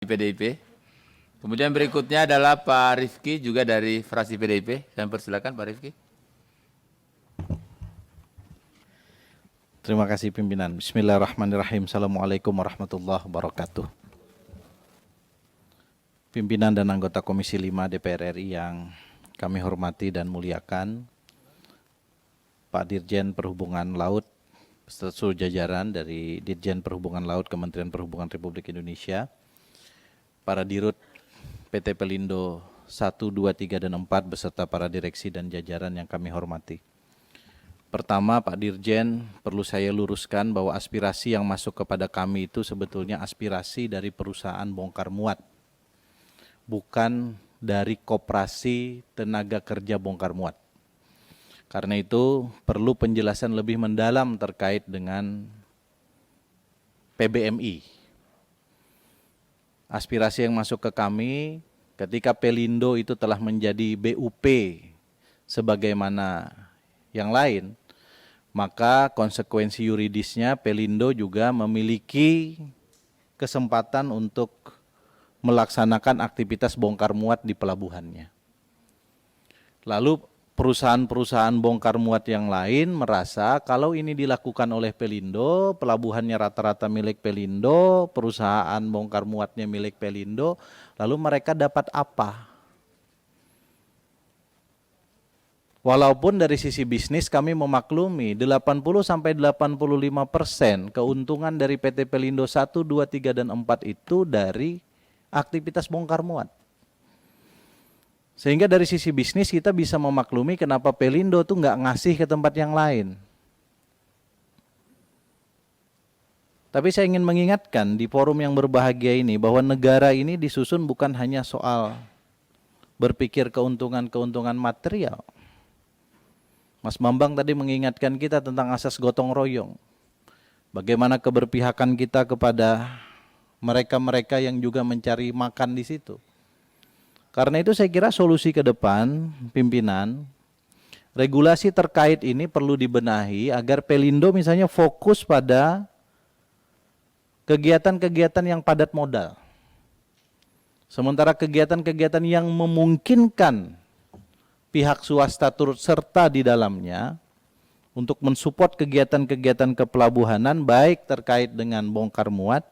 PDIP. Kemudian berikutnya adalah Pak Rifki juga dari fraksi PDIP. Saya persilakan Pak Rifki. Terima kasih pimpinan. Bismillahirrahmanirrahim. Assalamualaikum warahmatullahi wabarakatuh. Pimpinan dan anggota Komisi 5 DPR RI yang kami hormati dan muliakan, Pak Dirjen Perhubungan Laut, beserta seluruh jajaran dari Dirjen Perhubungan Laut Kementerian Perhubungan Republik Indonesia, para dirut PT Pelindo 1, 2, 3, dan 4 beserta para direksi dan jajaran yang kami hormati. Pertama, Pak Dirjen, perlu saya luruskan bahwa aspirasi yang masuk kepada kami itu sebetulnya aspirasi dari perusahaan bongkar muat, bukan dari koperasi tenaga kerja bongkar muat. Karena itu perlu penjelasan lebih mendalam terkait dengan PBMI. Aspirasi yang masuk ke kami ketika Pelindo itu telah menjadi BUP sebagaimana yang lain, maka konsekuensi yuridisnya Pelindo juga memiliki kesempatan untuk melaksanakan aktivitas bongkar muat di pelabuhannya. Lalu perusahaan-perusahaan bongkar muat yang lain merasa kalau ini dilakukan oleh Pelindo, pelabuhannya rata-rata milik Pelindo, perusahaan bongkar muatnya milik Pelindo, lalu mereka dapat apa? Walaupun dari sisi bisnis kami memaklumi 80-85% keuntungan dari PT Pelindo 1, 2, 3, dan 4 itu dari aktivitas bongkar muat. Sehingga dari sisi bisnis kita bisa memaklumi kenapa Pelindo tuh nggak ngasih ke tempat yang lain. Tapi saya ingin mengingatkan di forum yang berbahagia ini bahwa negara ini disusun bukan hanya soal berpikir keuntungan-keuntungan material. Mas Bambang tadi mengingatkan kita tentang asas gotong royong. Bagaimana keberpihakan kita kepada mereka-mereka yang juga mencari makan di situ. Karena itu saya kira solusi ke depan, pimpinan, regulasi terkait ini perlu dibenahi agar Pelindo misalnya fokus pada kegiatan-kegiatan yang padat modal. Sementara kegiatan-kegiatan yang memungkinkan pihak swasta turut serta di dalamnya untuk mensupport kegiatan-kegiatan kepelabuhanan baik terkait dengan bongkar muat,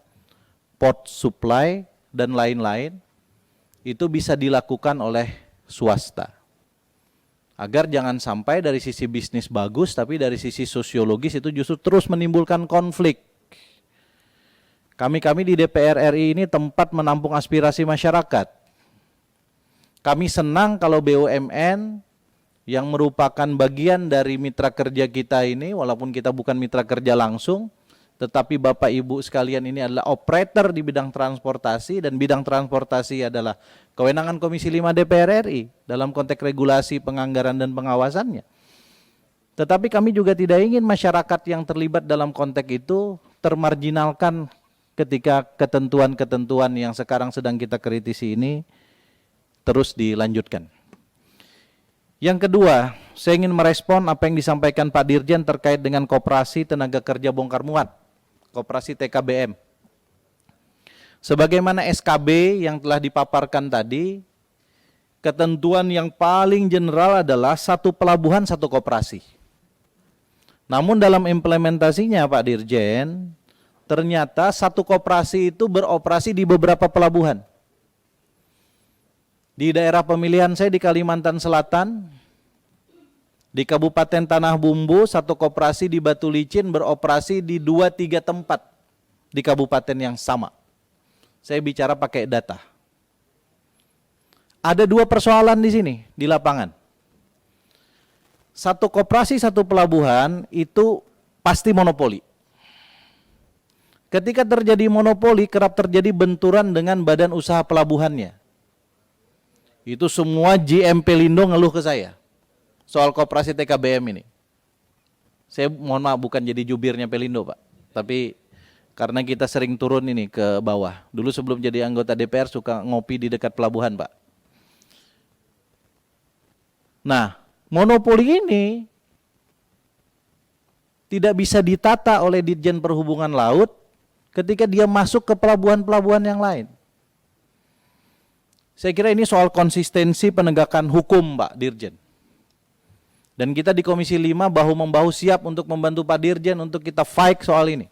port supply, dan lain-lain, itu bisa dilakukan oleh swasta. Agar jangan sampai dari sisi bisnis bagus, tapi dari sisi sosiologis itu justru terus menimbulkan konflik. Kami di DPR RI ini tempat menampung aspirasi masyarakat. Kami senang kalau BUMN yang merupakan bagian dari mitra kerja kita ini, walaupun kita bukan mitra kerja langsung, tetapi Bapak Ibu sekalian ini adalah operator di bidang transportasi, dan bidang transportasi adalah kewenangan Komisi 5 DPR RI dalam konteks regulasi, penganggaran, dan pengawasannya. Tetapi kami juga tidak ingin masyarakat yang terlibat dalam konteks itu termarginalkan ketika ketentuan-ketentuan yang sekarang sedang kita kritisi ini terus dilanjutkan. Yang kedua, saya ingin merespon apa yang disampaikan Pak Dirjen terkait dengan koperasi tenaga kerja bongkar muat, koperasi TKBM. Sebagaimana SKB yang telah dipaparkan tadi, ketentuan yang paling general adalah satu pelabuhan, satu koperasi. Namun dalam implementasinya Pak Dirjen, ternyata satu koperasi itu beroperasi di beberapa pelabuhan. Di daerah pemilihan saya di Kalimantan Selatan, di Kabupaten Tanah Bumbu, satu koperasi di Batu Licin beroperasi di 2-3 tempat di kabupaten yang sama. Saya bicara pakai data. Ada dua persoalan di sini, di lapangan. Satu koperasi, satu pelabuhan itu pasti monopoli. Ketika terjadi monopoli, kerap terjadi benturan dengan badan usaha pelabuhannya. Itu semua GM Pelindo ngeluh ke saya soal koperasi TKBM ini. Saya mohon maaf bukan jadi jubirnya Pelindo Pak, tapi karena kita sering turun ini ke bawah. Dulu sebelum jadi anggota DPR suka ngopi di dekat pelabuhan Pak. Nah, monopoli ini tidak bisa ditata oleh Ditjen Perhubungan Laut ketika dia masuk ke pelabuhan-pelabuhan yang lain. Saya kira ini soal konsistensi penegakan hukum, Pak Dirjen. Dan kita di Komisi 5 bahu-membahu siap untuk membantu Pak Dirjen untuk kita fight soal ini.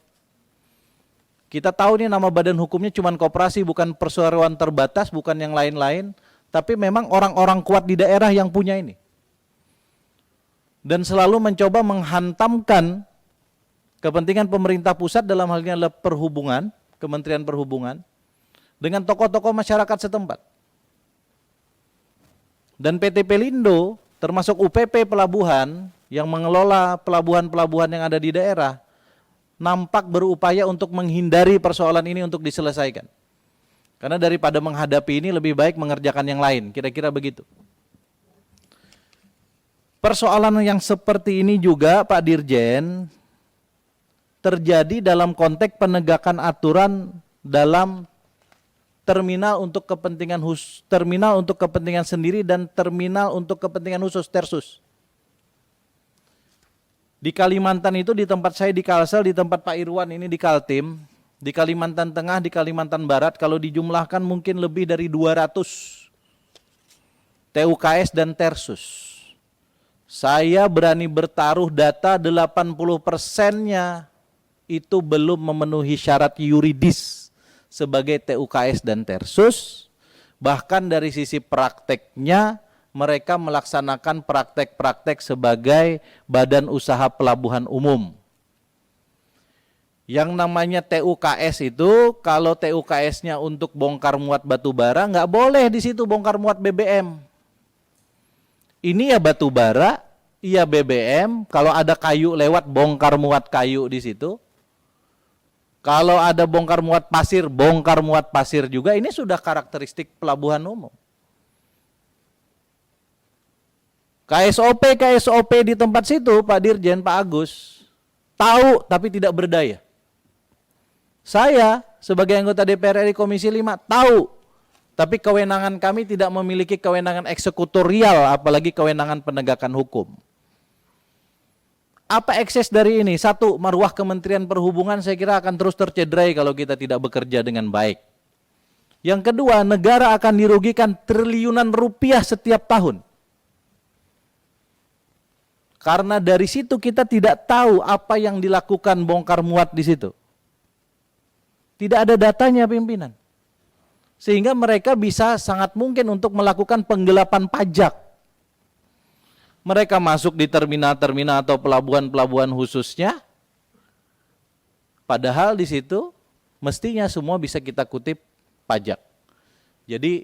Kita tahu ini nama badan hukumnya cuma koperasi, bukan perseroan terbatas, bukan yang lain-lain, tapi memang orang-orang kuat di daerah yang punya ini. Dan selalu mencoba menghantamkan kepentingan pemerintah pusat dalam hal ini adalah perhubungan, Kementerian Perhubungan, dengan tokoh-tokoh masyarakat setempat. Dan PT Pelindo, termasuk UPP Pelabuhan, yang mengelola pelabuhan-pelabuhan yang ada di daerah, nampak berupaya untuk menghindari persoalan ini untuk diselesaikan. Karena daripada menghadapi ini lebih baik mengerjakan yang lain, kira-kira begitu. Persoalan yang seperti ini juga Pak Dirjen terjadi dalam konteks penegakan aturan dalam terminal untuk kepentingan sendiri dan terminal untuk kepentingan khusus tersus. Di Kalimantan itu di tempat saya di Kalsel, di tempat Pak Irwan ini di Kaltim, di Kalimantan Tengah, di Kalimantan Barat, kalau dijumlahkan mungkin lebih dari 200 TUKS dan tersus. Saya berani bertaruh data 80%-nya itu belum memenuhi syarat yuridis sebagai TUKS dan tersus. Bahkan dari sisi prakteknya mereka melaksanakan praktek-praktek sebagai badan usaha pelabuhan umum. Yang namanya TUKS itu, kalau TUKS-nya untuk bongkar muat batu bara, nggak boleh di situ bongkar muat BBM. Ini ya batu bara, iya BBM, kalau ada kayu lewat bongkar muat kayu di situ. Kalau ada bongkar muat pasir juga, ini sudah karakteristik pelabuhan umum. KSOP di tempat situ, Pak Dirjen, Pak Agus, tahu tapi tidak berdaya. Saya sebagai anggota DPR RI Komisi 5 tahu, tapi kewenangan kami tidak memiliki kewenangan eksekutorial, apalagi kewenangan penegakan hukum. Apa ekses dari ini? Satu, marwah Kementerian Perhubungan saya kira akan terus tercederai kalau kita tidak bekerja dengan baik. Yang kedua, negara akan dirugikan triliunan rupiah setiap tahun. Karena dari situ kita tidak tahu apa yang dilakukan bongkar muat di situ. Tidak ada datanya pimpinan. Sehingga mereka bisa sangat mungkin untuk melakukan penggelapan pajak. Mereka masuk di terminal-terminal atau pelabuhan-pelabuhan khususnya, padahal di situ mestinya semua bisa kita kutip pajak. Jadi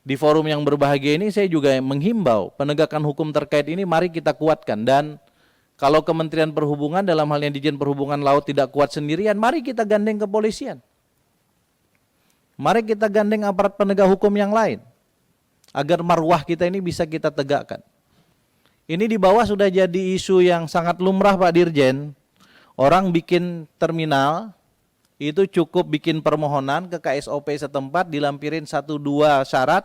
di forum yang berbahagia ini saya juga menghimbau penegakan hukum terkait ini mari kita kuatkan. Dan kalau Kementerian Perhubungan dalam hal yang Ditjen Perhubungan Laut tidak kuat sendirian, mari kita gandeng kepolisian. Mari kita gandeng aparat penegak hukum yang lain, agar marwah kita ini bisa kita tegakkan. Ini di bawah sudah jadi isu yang sangat lumrah Pak Dirjen. Orang bikin terminal, itu cukup bikin permohonan ke KSOP setempat, dilampirin 1-2 syarat.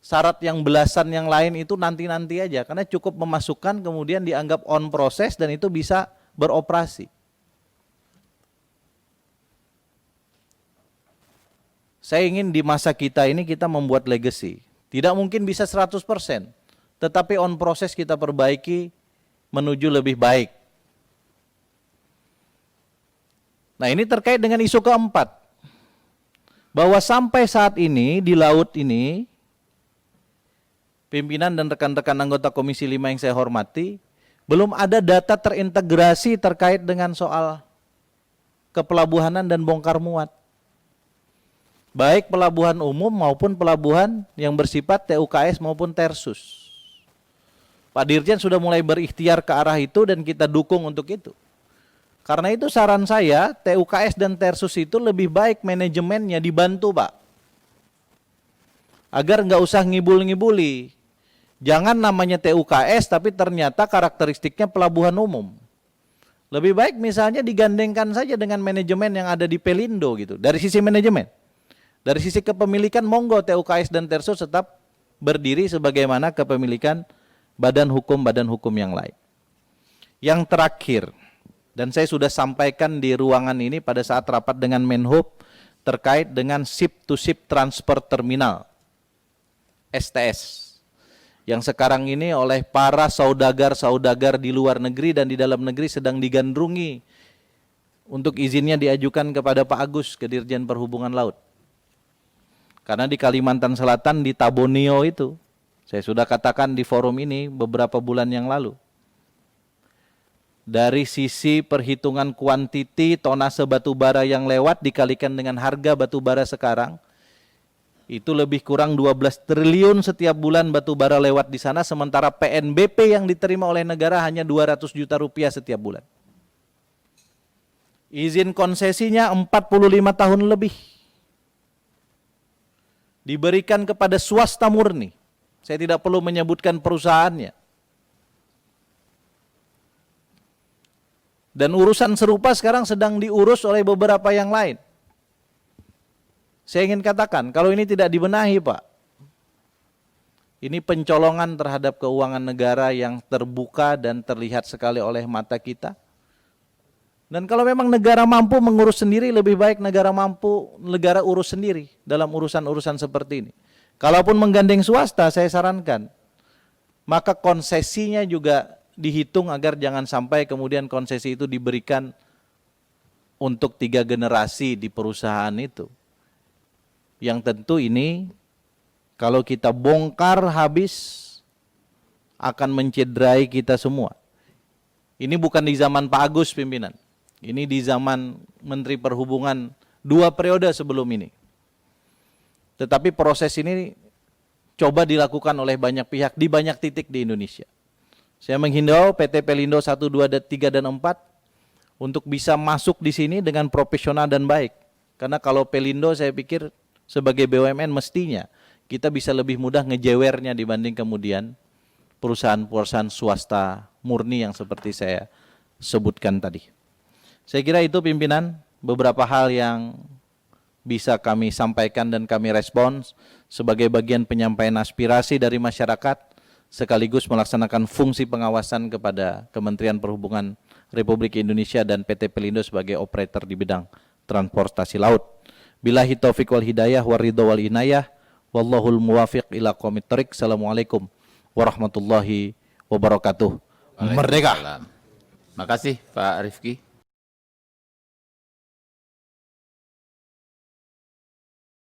Syarat yang belasan yang lain itu nanti-nanti aja, karena cukup memasukkan kemudian dianggap on proses dan itu bisa beroperasi. Saya ingin di masa kita ini kita membuat legacy. Tidak mungkin bisa 100%, tetapi on proses kita perbaiki menuju lebih baik. Nah, ini terkait dengan isu keempat. Bahwa sampai saat ini di laut ini, pimpinan dan rekan-rekan anggota Komisi 5 yang saya hormati, belum ada data terintegrasi terkait dengan soal kepelabuhanan dan bongkar muat. Baik pelabuhan umum maupun pelabuhan yang bersifat TUKS maupun tersus. Pak Dirjen sudah mulai berikhtiar ke arah itu dan kita dukung untuk itu. Karena itu saran saya, TUKS dan tersus itu lebih baik manajemennya dibantu Pak. Agar nggak usah ngibul-ngibuli. Jangan namanya TUKS tapi ternyata karakteristiknya pelabuhan umum. Lebih baik misalnya digandengkan saja dengan manajemen yang ada di Pelindo gitu. Dari sisi manajemen. Dari sisi kepemilikan monggo TUKS dan tersus tetap berdiri sebagaimana kepemilikan badan hukum yang lain. Yang terakhir, dan saya sudah sampaikan di ruangan ini pada saat rapat dengan Menhub terkait dengan ship-to-ship transfer terminal, STS, yang sekarang ini oleh para saudagar-saudagar di luar negeri dan di dalam negeri sedang digandrungi untuk izinnya diajukan kepada Pak Agus ke Dirjen Perhubungan Laut. Karena di Kalimantan Selatan, di Tabonio itu, saya sudah katakan di forum ini beberapa bulan yang lalu, dari sisi perhitungan kuantiti tonase batubara yang lewat dikalikan dengan harga batubara sekarang, itu lebih kurang 12 triliun setiap bulan batubara lewat di sana, sementara PNBP yang diterima oleh negara hanya 200 juta rupiah setiap bulan. Izin konsesinya 45 tahun lebih. Diberikan kepada swasta murni. Saya tidak perlu menyebutkan perusahaannya. Dan urusan serupa sekarang sedang diurus oleh beberapa yang lain. Saya ingin katakan, kalau ini tidak dibenahi, Pak, ini pencolongan terhadap keuangan negara yang terbuka dan terlihat sekali oleh mata kita. Dan kalau memang negara mampu mengurus sendiri, lebih baik negara urus sendiri dalam urusan-urusan seperti ini. Kalaupun menggandeng swasta, saya sarankan, maka konsesinya juga dihitung agar jangan sampai kemudian konsesi itu diberikan untuk 3 generasi di perusahaan itu. Yang tentu ini kalau kita bongkar habis akan mencederai kita semua. Ini bukan di zaman Pak Agus pimpinan. Ini di zaman Menteri Perhubungan 2 periode sebelum ini. Tetapi proses ini coba dilakukan oleh banyak pihak di banyak titik di Indonesia. Saya menghimbau PT Pelindo 1, 2, 3, dan 4 untuk bisa masuk di sini dengan profesional dan baik. Karena kalau Pelindo saya pikir sebagai BUMN mestinya kita bisa lebih mudah ngejewernya dibanding kemudian perusahaan-perusahaan swasta murni yang seperti saya sebutkan tadi. Saya kira itu pimpinan beberapa hal yang bisa kami sampaikan dan kami respons sebagai bagian penyampaian aspirasi dari masyarakat, sekaligus melaksanakan fungsi pengawasan kepada Kementerian Perhubungan Republik Indonesia dan PT Pelindo sebagai operator di bidang transportasi laut. Billahi taufiq wal hidayah wa ridha wal inayah, wallahul muwafiq ila aqwamit thoriq. Assalamualaikum warahmatullahi wabarakatuh. Merdeka. Makasih Pak Rifki.